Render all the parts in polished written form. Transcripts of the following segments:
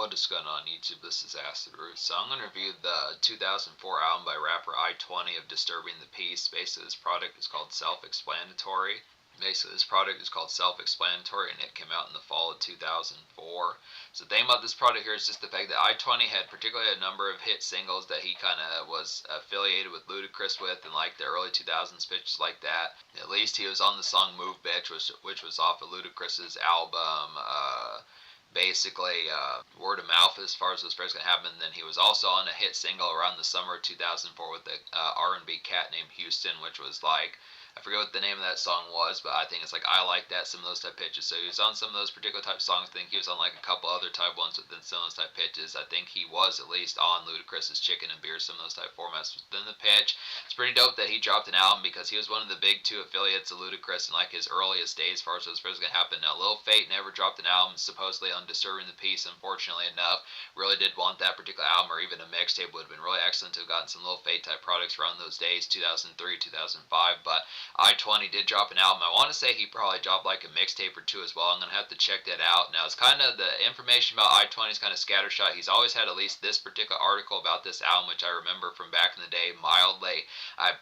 what is going on YouTube? This is Acid Root. So I'm going to review the 2004 album by rapper I-20 of Disturbing the Peace. Basically, this product is called Self-Explanatory. And it came out in the fall of 2004. So the thing about this product here is just the fact that I-20 had particularly a number of hit singles that he kind of was affiliated with Ludacris with in like the early 2000s, pitches like that. At least he was on the song Move Bitch, which was off of Ludacris's album, basically word of mouth as far as this first gonna happen. And then he was also on a hit single around the summer of 2004 with the R&B cat named Houston, which was like, I forget what the name of that song was, but I think it's like I Like That, some of those type pitches. So he was on some of those particular type songs. I think he was on like a couple other type ones within some of those type pitches. I think he was at least on Ludacris's Chicken and Beer, some of those type formats within the pitch. It's pretty dope that he dropped an album because he was one of the big two affiliates of Ludacris in like his earliest days as far as what's first going to happen. Now, Lil Fate never dropped an album supposedly on Disturbing the Peace, unfortunately enough. Really did want that particular album or even a mixtape. Would have been really excellent to have gotten some Lil Fate type products around those days, 2003, 2005, but I-20 did drop an album. I want to say he probably dropped like a mixtape or two as well. I'm going to have to check that out. Now, it's kind of the information about I-20 is kind of scattershot. He's always had at least this particular article about this album, which I remember from back in the day mildly. I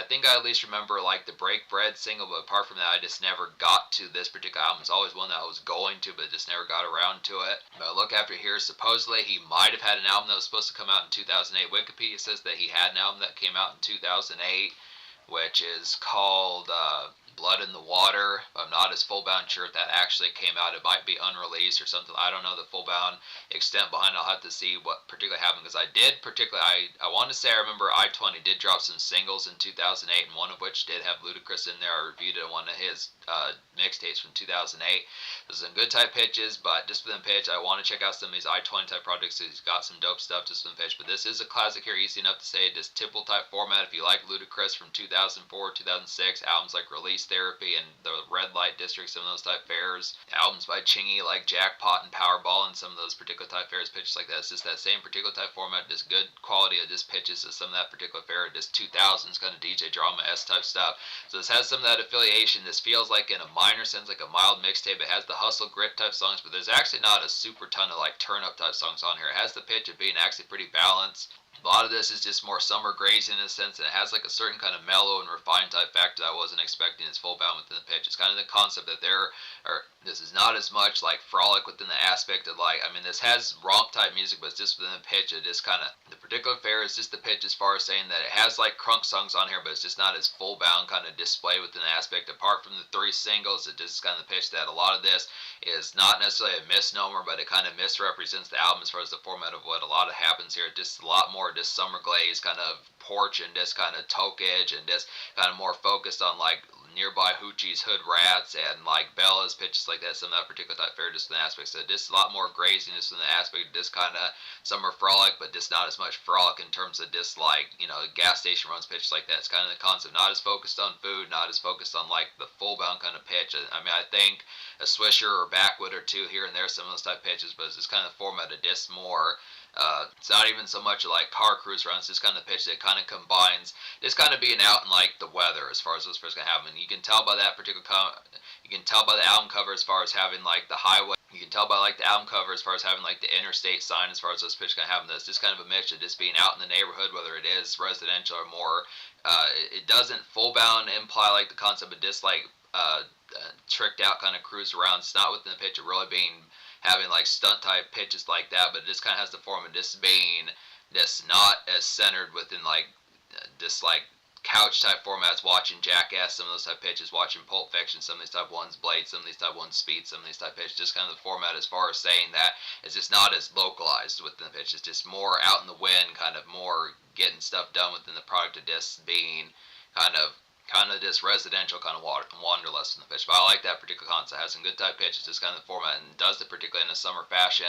think I at least remember like the Break Bread single, but apart from that, I just never got to this particular album. It's always one that I was going to, but just never got around to it. But look after here, supposedly he might have had an album that was supposed to come out in 2008. Wikipedia says that he had an album that came out in 2008, which is called Blood in the Water. I'm not as full-bound sure if that actually came out. It might be unreleased or something. I don't know the full-bound extent behind it. I'll have to see what particularly happened, because I want to say I remember I-20 did drop some singles in 2008, and one of which did have Ludacris in there. I reviewed it on one of his mixtapes from 2008. There's some good type pitches, but just within pitch, I want to check out some of these I-20 type projects. He's got some dope stuff just within pitch, but this is a classic here, easy enough to say. Just typical type format. If you like Ludacris from 2004, 2006, albums like Release Therapy and the Red Light District, some of those type fairs, albums by Chingy like Jackpot and Powerball, and some of those particular type fairs, pitches like that. It's just that same particular type format, just good quality of just pitches to some of that particular fair, just 2000s kind of DJ drama S type stuff. So this has some of that affiliation. This feels like, in a minor sense, like a mild mixtape. It has the hustle grit type songs, but there's actually not a super ton of like turn up type songs on here. It has the pitch of being actually pretty balanced. A lot of this is just more summer grazing in a sense, and it has like a certain kind of mellow and refined type factor that I wasn't expecting. It's full bound within the pitch. It's kind of the concept that this is not as much like frolic within the aspect of like, I mean, this has romp type music, but it's just within the pitch. It just kind of, the particular fair is just the pitch as far as saying that it has like crunk songs on here, but it's just not as full bound kind of display within the aspect. Apart from the three singles, it just kind of the pitch that a lot of this is not necessarily a misnomer, but it kind of misrepresents the album as far as the format of what a lot of happens here. Just a lot more just summer glaze kind of porch and just kind of tokage and just kind of more focused on like nearby hoochies, hood rats, and like Bella's pitches like that. Some of that particular type fair just in the aspect. So just a lot more graziness in the aspect of just kind of summer frolic, but just not as much frolic in terms of just like, you know, gas station runs pitches like that. It's kind of the concept, not as focused on food, not as focused on like the full bound kind of pitch. I mean, I think a Swisher or Backwood or two here and there, some of those type pitches, but it's just kind of format of just more. It's not even so much like car cruise runs. This kind of pitch that kind of combines this kind of being out in like the weather as far as what's first gonna happen. You can tell by that particular you can tell by the album cover as far as having like the highway. You can tell by like the album cover as far as having like the interstate sign as far as those pitches gonna happen. That's just kind of a mix of just being out in the neighborhood, whether it is residential or more. It doesn't full bound imply like the concept of just like tricked out kind of cruise around. It's not within the pitch of really being having like stunt type pitches like that, but it just kind of has the form of just being just not as centered within like this like couch type formats, watching Jackass, some of those type pitches, watching Pulp Fiction, some of these type ones, Blade, some of these type ones, Speed, some of these type pitches, just kind of the format as far as saying that it's just not as localized within the pitch. It's just more out in the wind, kind of more getting stuff done within the product of just being kind of just residential kind of wanderlust in the pitch. But I like that particular concept. It has some good type pitches, just kind of the format, and does it particularly in a summer fashion.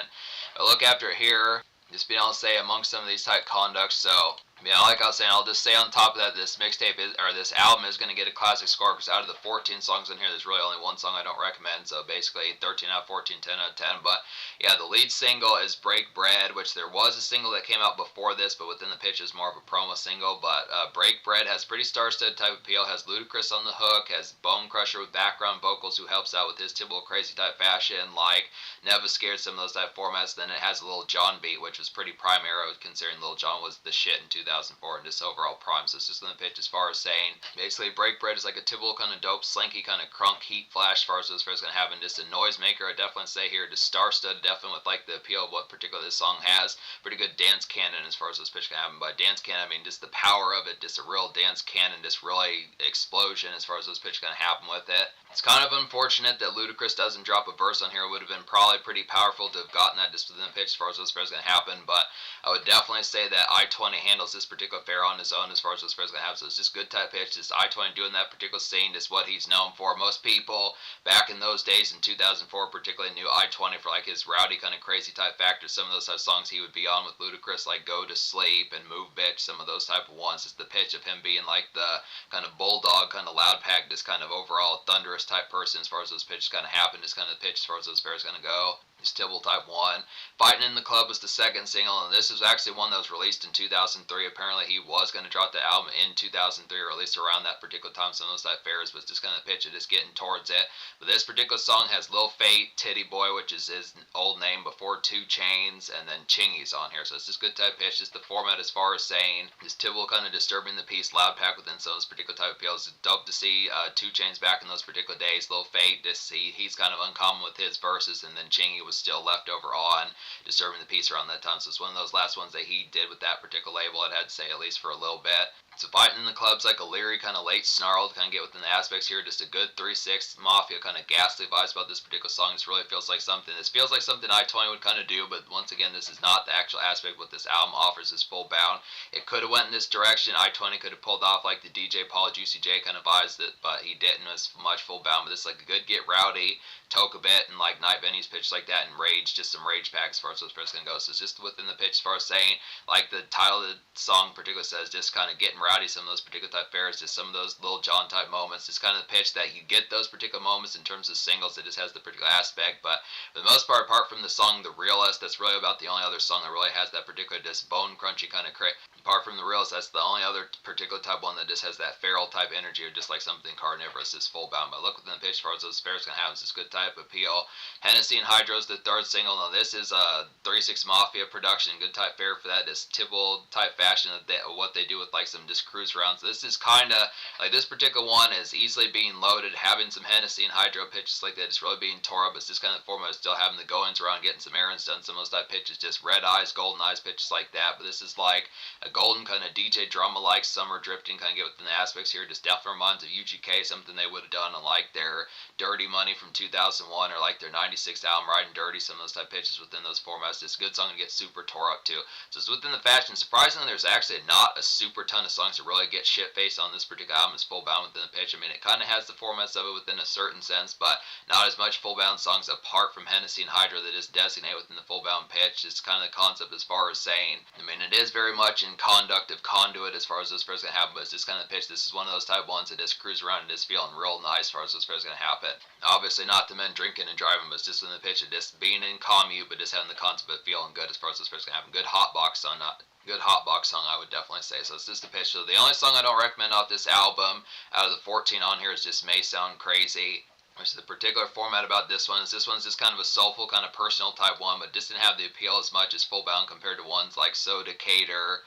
But look after it here, just being able to say amongst some of these type conducts, so Yeah, like I was saying, I'll just say on top of that, this mixtape is, or this album is going to get a classic score because out of the 14 songs in here, there's really only one song I don't recommend. So basically, 13 out of 14, 10 out of 10. But yeah, the lead single is "Break Bread," which there was a single that came out before this, but within the pitch is more of a promo single. But "Break Bread" has pretty star-studded type appeal. Has Ludacris on the hook, has Bone Crusher with background vocals who helps out with his typical crazy type fashion, like Never Scared, some of those type formats. Then it has a Lil Jon beat, which was pretty prime era, considering Lil Jon was the shit in 2004 and just overall prime. So it's just in the pitch as far as saying basically Break Bread is like a typical kind of dope, slinky kind of crunk heat flash as far as those first gonna happen. Just a noisemaker, I definitely say here, just star-studded, definitely with like the appeal of what particular this song has. Pretty good dance canon as far as this pitch can happen. By dance canon, I mean just the power of it, just a real dance canon, just really explosion as far as this pitch can happen with it. It's kind of unfortunate that Ludacris doesn't drop a verse on here. It would have been probably pretty powerful to have gotten that just within the pitch as far as those first gonna happen. But I would definitely say that I-20 handles this particular fair on his own as far as those first gonna happen. So it's just good type pitch. Just I-20 doing that particular scene is what he's known for. Most people back in those days in 2004 particularly knew I-20 for like his rowdy kind of crazy type factors. Some of those type of songs he would be on with Ludacris, like Go to Sleep and Move Bitch, some of those type of ones. It's the pitch of him being like the kind of bulldog, kind of loud pack, this kind of overall thunderous type person as far as those pitches kind of happen. Is kind of the pitch as far as those fairs going to go. It's Tibble Type 1. Fighting in the Club was the second single, and this was actually one that was released in 2003. Apparently, he was going to drop the album in 2003, or at least around that particular time. Some of those type fairs was just kind of the pitch of just getting towards it. But this particular song has Lil Fate, Titty Boy, which is his old name before 2 Chainz, and then Chingy's on here. So it's just good type pitch. Just the format as far as saying this Tibble kind of disturbing the peace, loud pack within some of those particular type appeals. It's dope to see 2 Chainz back in those particular days. Lil Fate, he's kind of uncommon with his verses, and then Chingy was still left over on Disturbing the Peace around that time. So it's one of those last ones that he did with that particular label, I'd had to say, at least for a little bit. So Fighting in the Club's like a leery, kind of late snarl to kind of get within the aspects here. Just a good 3/6 Mafia kind of ghastly vibes about this particular song. This really feels like something. This feels like something I-20 would kind of do, but once again, this is not the actual aspect what this album offers is full bound. It could have went in this direction. I-20 could have pulled off like the DJ Paul Juicy J kind of vibes, but he didn't. It was much full bound. But this is like a good get rowdy, toke a bit, and like Night Benny's pitch like that, and rage, just some rage pack as far as those first gonna go. So it's just within the pitch as far as saying, like the title of the song particularly says, just kind of getting rowdy, some of those particular type fairs, just some of those Lil Jon type moments. It's kind of the pitch that you get those particular moments in terms of singles. It just has the particular aspect, but for the most part, apart from the song The Realist, that's really about the only other song that really has that particular just bone crunchy kind of apart from The Realist, that's the only other particular type one that just has that feral type energy, or just like something carnivorous is full bound. But look within the pitch as far as those fairs can have, it's this good type appeal. Hennessy and Hydro's the third single. Now this is a 3/6 Mafia production, good type fair for that, this Tibble type fashion of what they do with like some just cruise rounds. So this is kind of like this particular one is easily being loaded, having some Hennessy and Hydro pitches like that. It's really being tore up. It's just kind of format of still having the goings around, getting some errands done. Some of those type pitches, just red eyes, golden eyes pitches like that. But this is like a golden kind of DJ drama like summer drifting kind of get within the aspects here. Just definitely reminds of UGK, something they would have done on like their Dirty Money from 2001 or like their 96 album Riding Dirty. Some of those type pitches within those formats. It's a good song to get super tore up to. So it's within the fashion. Surprisingly, there's actually not a super ton of songs to really get shit faced on this particular album. It's full bound within the pitch. I mean, it kind of has the formats of it within a certain sense, but not as much full bound songs apart from Hennessy and Hydro that is designate within the full bound pitch. It's kind of the concept as far as saying, I mean, it is very much in conductive conduit as far as those pairs going to happen, but it's just kind of the pitch. This is one of those type ones that just cruise around and just feeling real nice as far as those pairs going to happen. Obviously, not the men drinking and driving, but it's just within the pitch of just being in commute, but just having the concept of feeling good as far as those pairs going to happen. Good hotbox song, good hotbox song, I would definitely say. So it's just a pitch. So the only song I don't recommend off this album out of the 14 on here is just May Sound Crazy. Which is the particular format about this one is this one's just kind of a soulful, kind of personal type one, but just didn't have the appeal as much as Full Bound compared to ones like So Decatur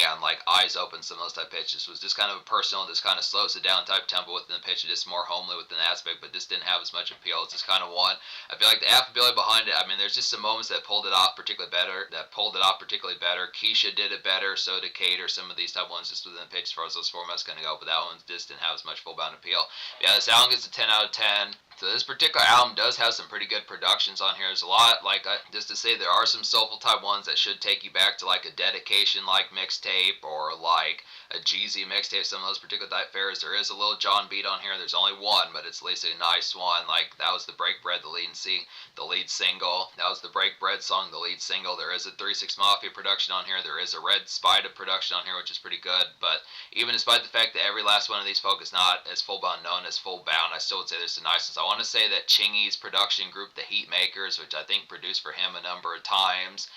and like Eyes Open, some of those type pitches. Was just kind of a personal, just kind of slows it down type tempo within the pitch. It is more homely within the aspect, but just didn't have as much appeal. It's just kind of one. I feel like the affability behind it, I mean, there's just some moments that pulled it off particularly better, Keisha did it better, So Decatur, some of these type ones just within the pitch as far as those formats going to go, but that one just didn't have as much full bound appeal. Yeah, this album gets a 10 out of 10. So this particular album does have some pretty good productions on here. There's a lot, like, just to say, there are some soulful type ones that should take you back to like a Dedication like mixtape, or like a Jeezy mixtape, some of those particular type fares. There is a little John beat on here. There's only one, but it's at least a nice one. Like, that was the Break Bread, the lead single. That was the Break Bread song, the lead single. There is a 3-6 Mafia production on here. There is a Red Spider production on here, which is pretty good. But even despite the fact that every last one of these folk is not as full-bound known as Full Bound, I still would say there's some nice ones. I want to say that Chingy's production group, the Heat Makers, which I think produced for him a number of times,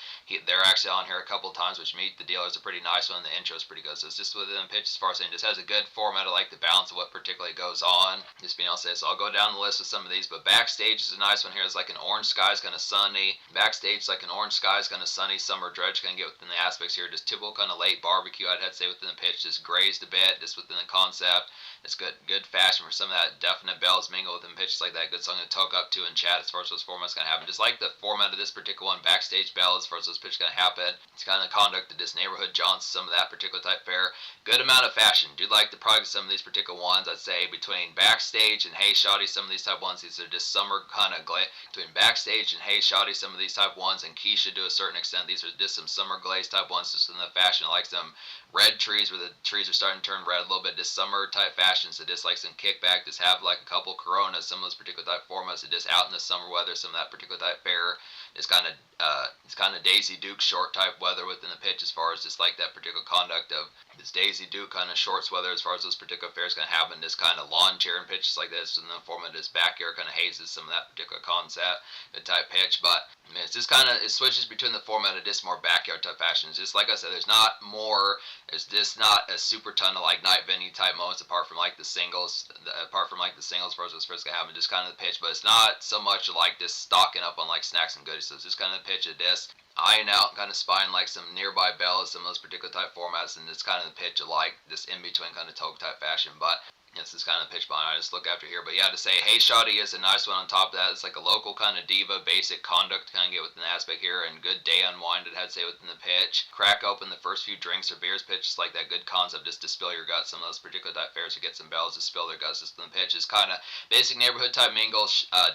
they're actually on here a couple of times, which Meet the Dealer is a pretty nice one. The intro is pretty good. So it's just within the pitch as far as saying, just has a good format. I like the balance of what particularly goes on. Just being able to say, so I'll go down the list with some of these. But Backstage is a nice one here. It's like an orange skies kind of sunny. Backstage like an orange skies kind of sunny summer dredge. Kind of get within the aspects here. Just typical kind of late barbecue, I'd have to say, within the pitch. Just grazed a bit, just within the concept. It's good fashion for some of that definite bells mingle within pitches like that. Good song to talk up to and chat as far as those formats going to happen. Just like the format of this particular one, Backstage Bell, as far as those pitches going to happen. It's kind of the conduct of this neighborhood Johnson, some of that particular type fare. Good amount of fashion. Do like the product of some of these particular ones. I'd say between Backstage and Hey Shoddy, some of these type ones, these are just summer kind of between Backstage and Hey Shoddy, some of these type ones, and Keisha to a certain extent. These are just some summer glaze type ones, just in the fashion. I like some red trees where the trees are starting to turn red a little bit. Just summer type fashion. So just like some kickback. Just have like a couple Coronas, some of those particular type formats. That just out in the summer weather, some of that particular type fare. It's kind of Daisy Duke short type weather within the pitch, as far as just like that particular conduct of this Daisy Duke kind of shorts weather, as far as those particular fares going to happen. This kind of lawn chair and pitches like this, and the format of this backyard kind of hazes some of that particular concept, the type pitch. But I mean, it's just kind of, it switches between the format of just more backyard type fashion. It's just like I said, there's just not a super ton of like night venue type moments apart from like the singles, as far as those first going to happen. Just kind of the pitch, but it's not so much like just stocking up on like snacks and goodies. So it's just kind of the pitch of this eyeing out, kind of spying like some nearby bells, some of those particular type formats, and it's kind of the pitch of like this in between kind of toke type fashion. But this is kind of the pitch behind. I just look after here. But yeah, to say Hey Shoddy is a nice one on top of that. It's like a local kind of diva, basic conduct to kind of get within the aspect here, and good day unwind, I'd say, within the pitch. Crack open the first few drinks or beers pitch. It's like that good concept, just to spill your guts. Some of those particular type fares to get some bells to spill their guts just in the pitch. It's kind of basic neighborhood type mingle.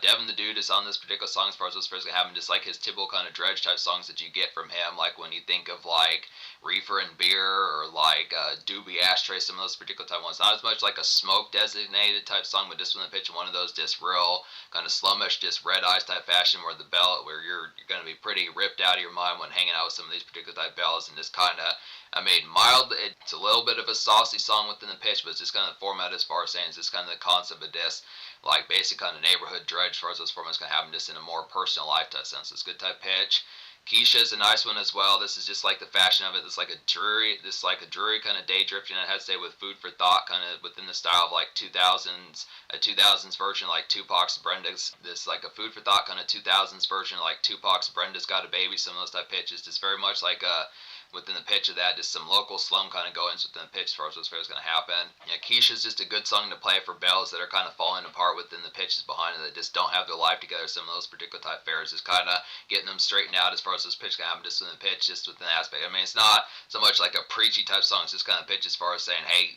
Devin the Dude is on this particular song as far as those fares can happen. Just like his typical kind of dredge type songs that you get from him. Like when you think of like Reefer and Beer, or like Doobie Ashtray, some of those particular type ones. Not as much like a smoke designated type song, but just when the pitch of one of those just real kind of slummish, just red eyes type fashion, where you're going to be pretty ripped out of your mind when hanging out with some of these particular type bells, and just kind of, I mean, mild. It's a little bit of a saucy song within the pitch, but it's just kind of the format as far as saying it's just kind of the concept of this, like basic kind of neighborhood dredge, as far as those formats can happen, just in a more personal life type sense. It's good type pitch. Keisha's a nice one as well. This is just like the fashion of it. It's like a dreary kind of day drifting. It has to say with food for thought, kind of within the style of like 2000s, a 2000s version like Tupac's Brenda's. This like a food for thought kind of 2000s version like Tupac's Brenda's Got a Baby. Some of those type pitches. Just very much like a, within the pitch of that, just some local slum kind of goings within the pitch as far as those fares going to happen. Yeah, Keisha's just a good song to play for bells that are kind of falling apart within the pitches behind it, that just don't have their life together. Some of those particular type fares, just kind of getting them straightened out as far as those pitch can happen, just in the pitch, just within the aspect. I mean, it's not so much like a preachy type song. It's just kind of pitch as far as saying, hey,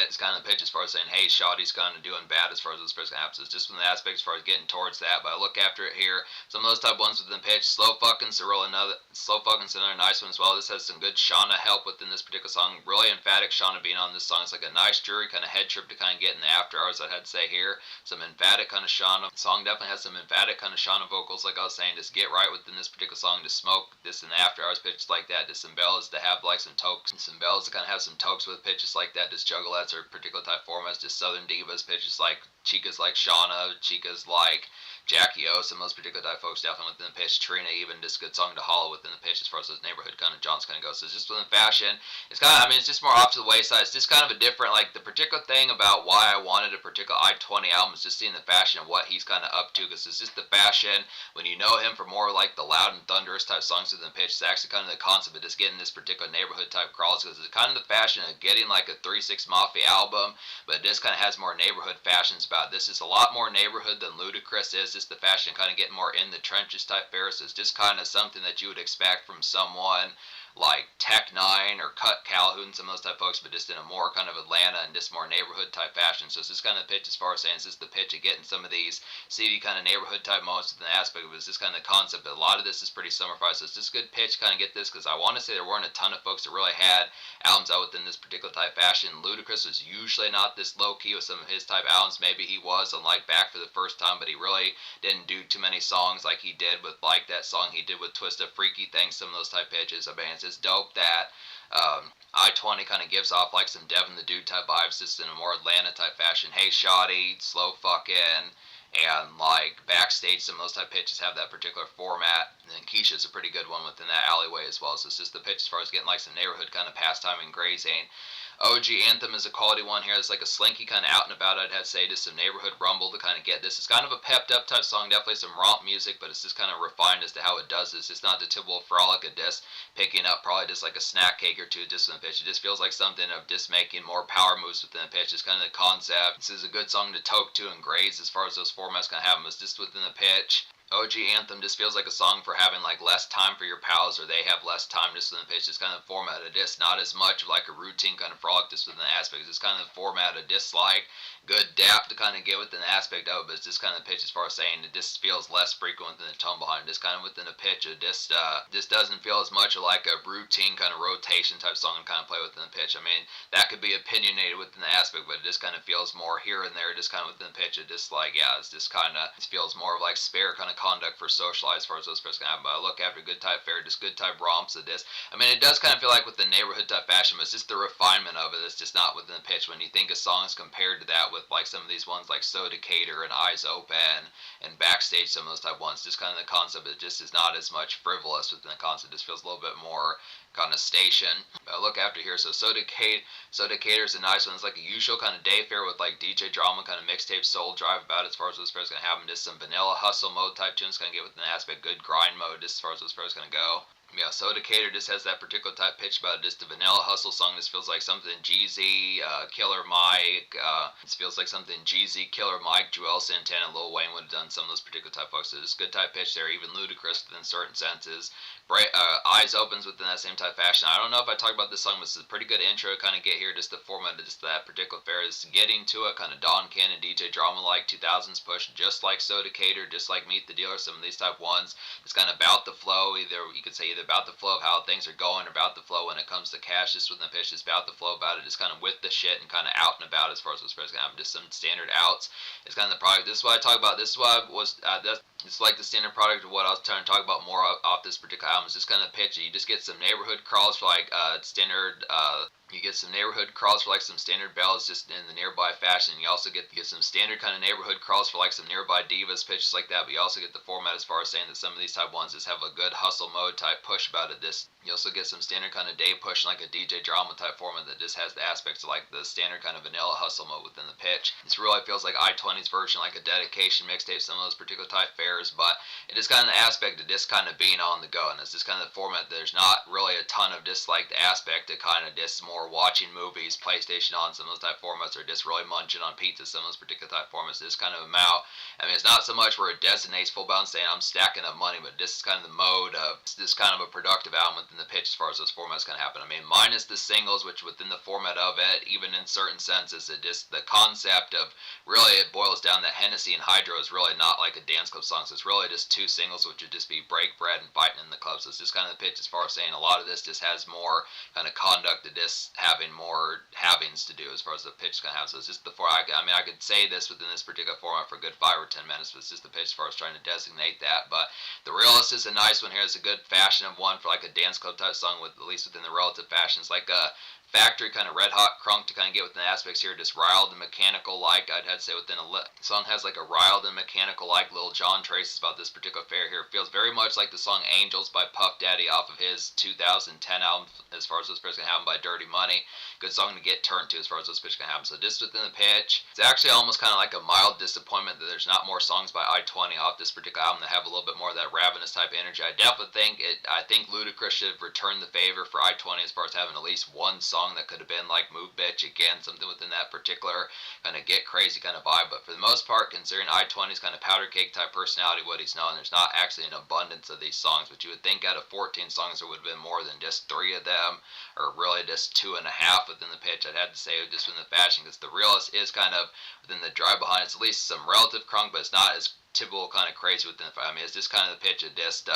it's kind of pitch as far as saying, hey, Shoddy's kind of doing bad as far as those fares can happen. So it's just from the aspect as far as getting towards that. But I look after it here. Some of those type ones within the pitch. Slow Fucking's another nice one as well. This has some good Shauna help within this particular song. Really emphatic Shauna being on this song. It's like a nice jury kind of head trip to kind of get in the after hours, I'd have to say here. Some emphatic kind of Shauna. The song definitely has some emphatic kind of Shauna vocals, like I was saying. Just get right within this particular song to smoke this in the after hours pitches like that. Just some bells to have like some tokes, and some bells to kind of have some tokes with pitches like that. Just juggalettes or particular type formats. Just Southern Divas pitches like Chicas like Shauna, Chicas like Jackie O, some of those particular type folks definitely within the pitch. Trina, even just good song to hollow within the pitch as far as those neighborhood kind of John's kind of goes. So it's just within fashion. It's kind of, I mean, it's just more off to the wayside. It's just kind of a different, like the particular thing about why I wanted a particular I-20 album is just seeing the fashion of what he's kind of up to, because it's just the fashion. When you know him for more like the loud and thunderous type songs within the pitch, it's actually kind of the concept of just getting this particular neighborhood type crawls, because it's kind of the fashion of getting like a 3-6 Mafia album, but this kind of has more neighborhood fashions about it. This is a lot more neighborhood than Ludacris is. Just the fashion kind of getting more in the trenches type fares. It's just kind of something that you would expect from someone like Tech Nine or Cut Calhoun, some of those type of folks, but just in a more kind of Atlanta and just more neighborhood type fashion. So it's just kind of the pitch as far as saying it's just the pitch of getting some of these seedy kind of neighborhood type moments with an aspect of it. It's just kind of the concept. But a lot of this is pretty summerfied, so it's just good pitch kind of get this, because I want to say there weren't a ton of folks that really had albums out within this particular type fashion. Ludacris was usually not this low key with some of his type albums. Maybe he was on like Back for the First Time, but he really didn't do too many songs like he did with like that song he did with Twista, Freaky Things, some of those type pitches. I mean, it's just dope that I-20 kind of gives off like some Devin the Dude type vibes, just in a more Atlanta type fashion. Hey Shoddy, slow fucking, and like Backstage, some of those type pitches have that particular format. And then Keisha's a pretty good one within that alleyway as well. So it's just the pitch as far as getting like some neighborhood kind of pastime and grazing. OG Anthem is a quality one here. It's like a slinky kind of out and about, I'd have to say, just some neighborhood rumble to kind of get this. It's kind of a pepped up type song, definitely some romp music, but it's just kind of refined as to how it does this. It's not the typical frolic of just picking up probably just like a snack cake or two just in the pitch. It just feels like something of just making more power moves within the pitch. It's kind of the concept. This is a good song to toke to and graze as far as those formats kind of have them. It's just within the pitch. OG Anthem just feels like a song for having like less time for your pals, or they have less time just within the pitch. It's kind of the format of this, not as much of like a routine kind of frolic just within the aspects. It's kind of the format of dislike, good dap to kind of get within the aspect of it, but it's just kind of the pitch as far as saying it just feels less frequent than the tone behind it. Just kind of within the pitch, it just doesn't feel as much like a routine kind of rotation type song and kind of play within the pitch. I mean, that could be opinionated within the aspect, but it just kind of feels more here and there, just kind of within the pitch. It just like, yeah, it's just kind of, it feels more of like spare kind of conduct for socialize as far as those first can happen. But I look after good type fare, just good type romps of this. I mean, it does kind of feel like with the neighborhood type fashion, but it's just the refinement of it. It's just not within the pitch. When you think of songs compared to that with like some of these ones like Soda Cater and Eyes Open and Backstage, some of those type ones, just kind of the concept, it just is not as much frivolous within the concept. It just feels a little bit more kind of station. Look after here. So Soda Cater is a nice one. It's like a usual kind of day fare with like DJ drama, kind of mixtape soul drive about it as far as those fairs gonna happen. Just some vanilla hustle mode type tunes kind of get within the aspect. Good grind mode just as far as those fairs gonna go. Yeah, Soda Cater just has that particular type pitch about it. Just the vanilla hustle song. This feels like something Jeezy, Killer Mike. This feels like something Jeezy, Killer Mike, Joel Santana, Lil Wayne would have done some of those particular type folks. So it's good type pitch there. Even Ludacris within certain senses. Eyes Opens within that same type fashion. I don't know if I talked about this song, but it's a pretty good intro to kind of get here. Just the format of just that particular fair is getting to it. Kind of Don Cannon, DJ Drama like 2000s push, just like Soda Cater, just like Meet the Dealer. Some of these type ones. It's kind of about the flow. Either you could say about the flow of how things are going, or about the flow when it comes to cash. Just within the pitch, it's about the flow about it. Just kind of with the shit and kind of out and about as far as those players can have. Just some standard outs. It's kind of the product. This is what I talk about. This is what I was. It's like the standard product of what I was trying to talk about more off this particular album. Is just kind of pitchy. You just get some neighborhood crawls for like standard. You get some neighborhood crawls for like some standard bells just in the nearby fashion. You also get some standard kind of neighborhood crawls for like some nearby divas pitches like that. But you also get the format as far as saying that some of these type ones just have a good hustle mode type push about it. You also get some standard kind of day push like a DJ drama type format that just has the aspects of like the standard kind of vanilla hustle mode within the pitch. This really feels like I-20's version, like a dedication mixtape, some of those particular type fairs, but it is kind of the aspect of just kind of being on the go, and it's just kind of the format. There's not really a ton of just like the aspect of kind of just more watching movies, PlayStation on, some of those type formats, or just really munching on pizza, some of those particular type formats. This kind of amount. I mean, it's not so much where it designates full bound saying I'm stacking up money, but this is kind of the mode of this kind of a productive album within the pitch as far as those formats can happen. I mean, minus the singles, which within the format of it, even in certain senses, it just the concept of really it boils down that Hennessy and Hydro is really not like a dance club song. So it's really just two singles, which would just be Break Bread and Fighting in the Club. So it's just kind of the pitch as far as saying a lot of this just has more kind of conduct to this having more havings to do as far as the pitch can have. So it's just the I mean, I could say this within this particular format for a good 5 or 10 minutes, but it's just the pitch as far as trying to designate that. But the Realist is a nice one here. It's a good fashion of one for like a dance club type song, with at least within the relative fashions, like a factory kind of red hot crunk to kind of get within the aspects here, just riled and mechanical like. I'd have to say within a song has like a riled and mechanical like Lil Jon traces about this particular fair here. It feels very much like the song Angels by Puff Daddy off of his 2010 album as far as those picks can happen by Dirty Money. Good song to get turned to as far as those pitches can happen. So just within the pitch, it's actually almost kind of like a mild disappointment that there's not more songs by I-20 off this particular album that have a little bit more of that ravenous type energy. I definitely think Ludacris should have returned the favor for I-20 as far as having at least one song song that could have been like Move Bitch, again, something within that particular kind of get crazy kind of vibe. But for the most part, considering I-20's kind of powder cake type personality, what he's known, there's not actually an abundance of these songs, but you would think out of 14 songs there would have been more than just 3 of them, or really just 2.5 within the pitch. I'd have to say just within the fashion, because the realist is kind of within the drive behind. It's at least some relative crunk, but it's not as typical kind of crazy within the, I mean, it's just kind of the pitch of just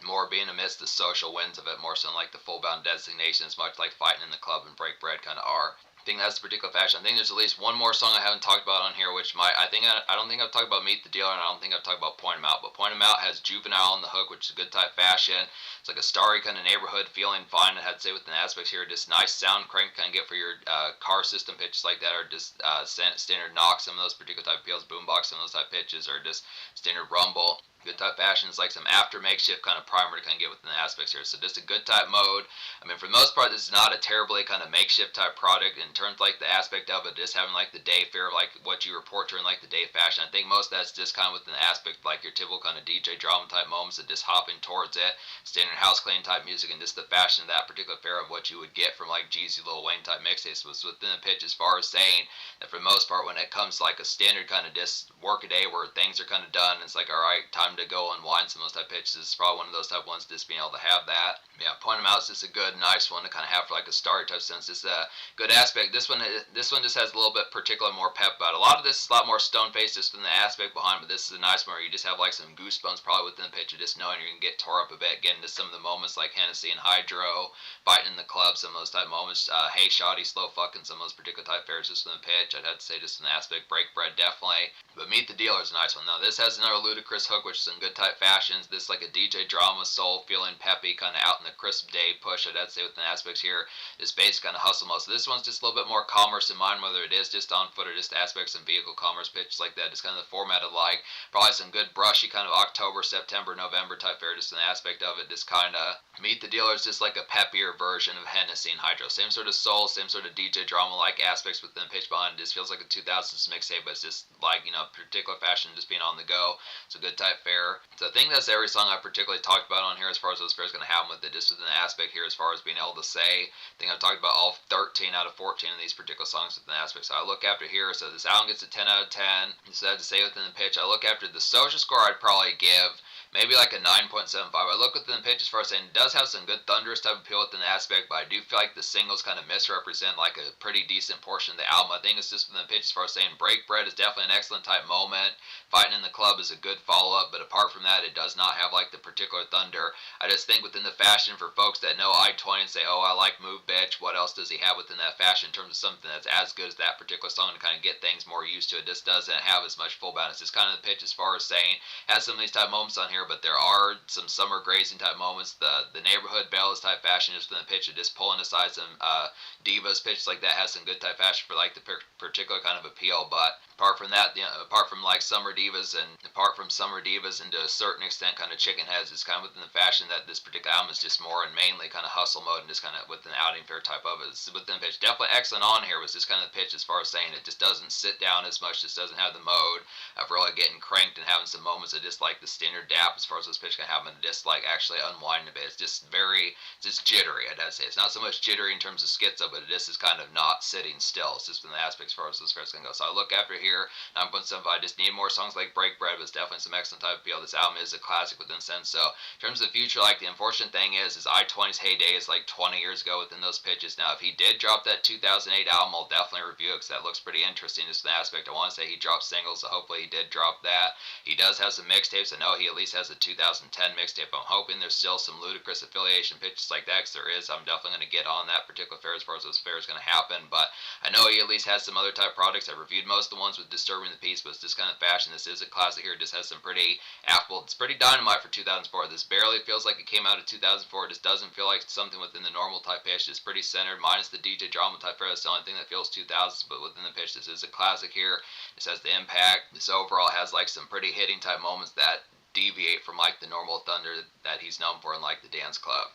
more being amidst the social winds of it, more so than like the full bound designations, much like Fighting in the Club and Break Bread kind of are. I think that's the particular fashion. I think there's at least one more song I haven't talked about on here, which I don't think I've talked about Meet the Dealer, and I don't think I've talked about Point 'Em Out. But Point 'Em Out has Juvenile on the hook, which is a good type fashion. It's like a starry kind of neighborhood feeling, fine. I had to say within aspects here, just nice sound crank kind of get for your car system pitches like that, or just standard knock. Some of those particular type feels, boombox, some of those type pitches, or just standard rumble. Good type fashion is like some after makeshift kind of primer to kind of get within the aspects here. So just a good type mode. I mean, for the most part, this is not a terribly kind of makeshift type product in terms of like the aspect of it, just having like the day fare, like what you report during like the day fashion. I think most of that's just kind of within the aspect like your typical kind of DJ drama type moments of just hopping towards it, standard house clean type music, and just the fashion of that particular fare of what you would get from like Jeezy, Lil Wayne type mixtapes was within the pitch, as far as saying that for the most part, when it comes to like a standard kind of just work a day where things are kind of done, it's like, all right, time to go unwind. Some of those type pitches is probably one of those type ones, just being able to have that. Yeah, Point 'Em Out is just a good, nice one to kind of have for like a starry type sense. Just a good aspect. This one just has a little bit particular more pep about it. A lot of this is a lot more stone faced just from the aspect behind, but this is a nice one where you just have like some goosebumps probably within the pitch of just knowing you're gonna get tore up a bit, getting to some of the moments like Hennessy and Hydro, Fighting in the Club, some of those type moments. Hey Shoddy, Slow Fucking, some of those particular type fares just from the pitch. I'd have to say just from the aspect. Break Bread definitely, but Meet the Dealer is a nice one. Now this has another Ludacris hook, which is some good type fashions. This like a DJ drama soul feeling peppy kind of out in the crisp day push. I'd say within aspects here is bass kind of hustle mode. So this one's just a little bit more commerce in mind, whether it is just on foot or just aspects and vehicle commerce pitches like that. Just kind of the format of like probably some good brushy kind of October, September, November type fare. Just an aspect of it. Just kind of Meet the Dealer is just like a peppier version of Hennessy and Hydro. Same sort of soul, same sort of DJ drama like aspects within pitch behind. It just feels like a 2000s mixtape, but it's just like, you know, particular fashion just being on the go. It's a good type fare. So I think that's every song I particularly talked about on here as far as those fares going to happen with it. Just within the aspect here as far as being able to say, I think I've talked about all 13 out of 14 of these particular songs within the aspect. So I look after here, so this album gets a 10 out of 10. So I have to say within the pitch, I look after the social score, I'd probably give maybe like a 9.75. I look within the pitch as far as saying it does have some good thunderous type appeal within the aspect, but I do feel like the singles kind of misrepresent like a pretty decent portion of the album. I think it's just within the pitch as far as saying Break Bread is definitely an excellent type moment. Fighting in the Club is a good follow-up, but apart from that, it does not have like the particular thunder. I just think within the fashion for folks that know I-20 and say, oh, I like Move Bitch, what else does he have within that fashion in terms of something that's as good as that particular song to kind of get things more used to it? Just doesn't have as much full balance. It's kind of the pitch as far as saying, has some of these type moments on here, but there are some summer grazing type moments. The neighborhood ballads type fashion just within the pitch of just pulling aside some divas pitches like that has some good type fashion for like the particular kind of appeal. But apart from that, you know, apart from summer divas and to a certain extent kind of chicken heads, it's kind of within the fashion that this particular album is just more and mainly kind of hustle mode and just kind of within the outing fair type of it. It's within the pitch. Definitely excellent on here was just kind of the pitch as far as saying it just doesn't sit down as much, just doesn't have the mode of really getting cranked and having some moments of just like the standard dap as far as this pitch can happen, just like actually unwinding a bit. It's just jittery, I'd say. It's not so much jittery in terms of schizo, but it just is kind of not sitting still. It's just in the aspect as far as this fair's gonna go. So I look after here, 9.75. I just need more songs like Break Bread, but it's definitely some excellent type of feel. This album is a classic within a sense. So in terms of the future, like the unfortunate thing is I-20's heyday is like 20 years ago within those pitches. Now, if he did drop that 2008 album, I'll definitely review it because that looks pretty interesting just in the aspect. I want to say he dropped singles, so hopefully he did drop that. He does have some mixtapes. I know he at least has a 2010 mixtape. I'm hoping there's still some Ludacris affiliation pitches like that, because there is. I'm definitely going to get on that particular fair as far as those fairs going to happen. But I know he at least has some other type products. I've reviewed most of the ones with Disturbing the Peace, but it's this kind of fashion. This is a classic here. It just has some pretty affable. It's pretty dynamite for 2004. This barely feels like it came out of 2004. It just doesn't feel like something within the normal type pitch. It's pretty centered, minus the DJ drama type fair. That's the only thing that feels 2000s, but within the pitch, this is a classic here. This has the impact. This overall has like some pretty hitting type moments that deviate from like the normal thunder that he's known for in like the dance club.